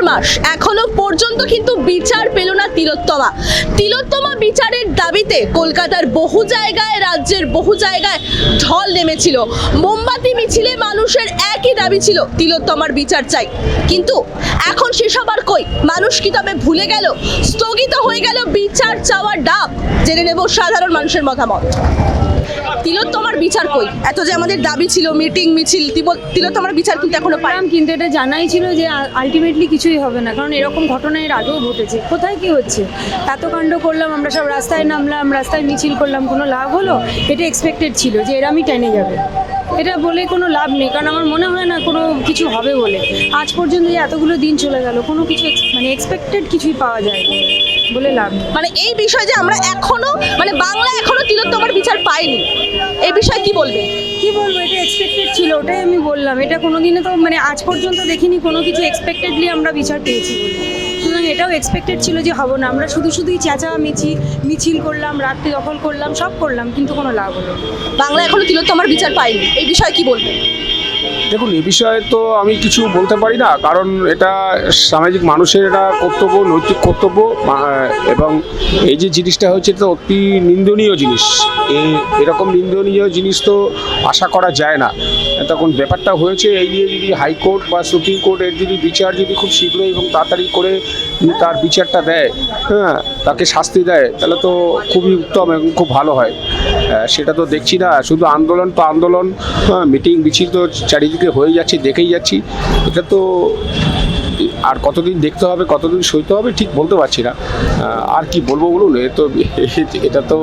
মাস এখনো পর্যন্ত কিন্তু বিচার পেল না তিলোত্তমা। তিলোত্তমা বিচারের দাবিতে কলকাতার বহু জায়গায়, রাজ্যের বহু জায়গায় ঢল নেমেছিল। মোমবাতি মিছিলে মানুষের একই দাবি ছিল, তিলোত্তমার বিচার চাই। কিন্তু এখন সেসব আর কই? মানুষ কি তবে ভুলে গেল? স্থগিত হয়ে গেল বিচার চাওয়ার ডাক? জেনে নেব সাধারণ মানুষের মতামত। তিলোত্তমার বিচার কই? এত যে আমাদের দাবি ছিল, মিটিং মিছিল, তিলোত্তমার বিচার কিন্তু এখনো পাইনি। কিন্তু এটা জানাই ছিল যে আলটিমেটলি কিছুই হবে না, কারণ এরকম ঘটনা এর আগেও ঘটেছে। কোথায় কি হচ্ছে? এত কাণ্ড করলাম, আমরা সব রাস্তায় নামলাম, রাস্তায় মিছিল করলাম, কোনো লাভ হলো? এটা এক্সপেক্টেড ছিল যে এরামই টেনে যাবে। এটা বলে কোনো লাভ নেই, কারণ আমার মনে হয় না কোনো কিছু হবে বলে। আজ পর্যন্ত যে এতগুলো দিন চলে গেল, কোনো কিছু মানে এক্সপেক্টেড কিছুই পাওয়া যায় না বলে লাভ নেই। মানে এই বিষয়ে যে আমরা এখনো বাংলা এখনো তিলোত্তমার বিচার পাইনি, এই বিষয়ে কি বলবে? কি বলবো, এটা এক্সপেক্টেড ছিল, ওটাই আমি বললাম। এটা কোনোদিনও তো আজ পর্যন্ত দেখিনি কোনো কিছু এক্সপেক্টেডলি আমরা বিচার পেয়েছি বলে। সুতরাং এটাও এক্সপেক্টেড ছিল যে হবে না। আমরা শুধুই মিছিল করলাম, রাত্রি দখল করলাম, সব করলাম, কিন্তু কোনো লাভ হলো না। বাংলা এখনো তিলোত্তমার বিচার পাইনি, এই বিষয়ে কি বলবে? দেখুন, এ বিষয়ে তো আমি কিছু বলতে পারি না, কারণ এটা সামাজিক মানুষের এটা কর্তব্য, নৈতিক কর্তব্য। এবং এই যে জিনিসটা হচ্ছে এটা অতি নিন্দনীয় জিনিস। এরকম নিন্দনীয় জিনিস তো আশা করা যায় না। তখন ব্যাপারটা হয়েছে এই নিয়ে যদি হাইকোর্ট বা সুপ্রিম কোর্ট এর যদি বিচার যদি খুব শীঘ্রই এবং তাড়াতাড়ি করে তার বিচারটা দেয়, হ্যাঁ, তাকে শাস্তি দেয়, তাহলে তো খুবই উত্তম এবং খুব ভালো হয়। সেটা তো দেখছি না। শুধু আন্দোলন তো আন্দোলন, মিটিং মিছিল তো চারিদিকে হয়ে যাচ্ছে, দেখেই যাচ্ছি। এটা তো আর কতদিন দেখতে হবে, কতদিন সইতে হবে ঠিক বলতে পারছি না। আর কি বলবো বলুন, এটা তো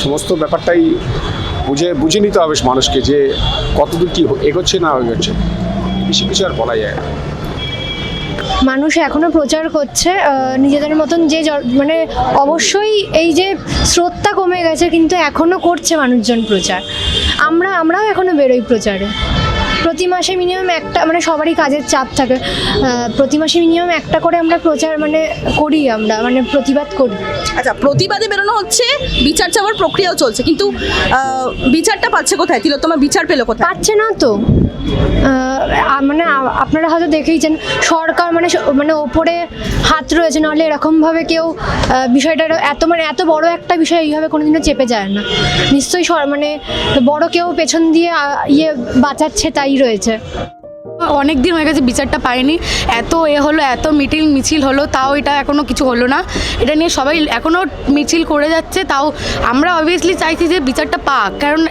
সমস্ত ব্যাপারটাই বুঝে নিতে হবে মানুষকে, যে কতদূর কি এগোচ্ছে না এগোচ্ছে। বেশি কিছু আর বলা যায় না। মানুষ এখনো প্রচার করছে নিজেদের মতন, যে অবশ্যই এই যে স্রোতটা কমে গেছে, কিন্তু এখনো করছে মানুষজন প্রচার। আমরাও এখনো বেরোই প্রচারে। প্রতি মাসে মিনিমাম একটা, সবারই কাজের চাপ থাকে, প্রতি মাসে মিনিমাম একটা করে আমরা প্রচার করি, আমরা প্রতিবাদ করি। আচ্ছা, প্রতিবাদে বেরোনো হচ্ছে, বিচার চাওয়ার প্রক্রিয়াও চলছে, কিন্তু বিচারটা পাচ্ছে কোথায়? তিলোত্তমা বিচার পেলো কোথায়? পাচ্ছে না তো। আপনারা হয়তো দেখেইছেন, সরকার ওপরে হাত রয়েছে, নাহলে এরকমভাবে কেউ বিষয়টা এত বড় একটা বিষয় এইভাবে কোনোদিনও চেপে যায় না। নিশ্চয়ই বড় কেউ পেছন দিয়ে বাঁচাচ্ছে, তাই রয়েছে। অনেক দিন হয়ে গেছে বিচারটা পাইনি। এত হলো, এত মিটিং মিছিল হলো, তাও এটা এখনও কিছু হলো না। এটা নিয়ে সবাই এখনও মিছিল করে যাচ্ছে। তাও আমরা অবভিয়াসলি চাইছি যে বিচারটা পাক, কারণ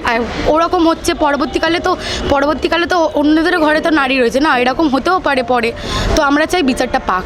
ওরকম হচ্ছে পরবর্তীকালে তো অন্যদের ঘরে তো নারী রয়েছে না, এরকম হতেও পারে পরে। তো আমরা চাই বিচারটা পাক।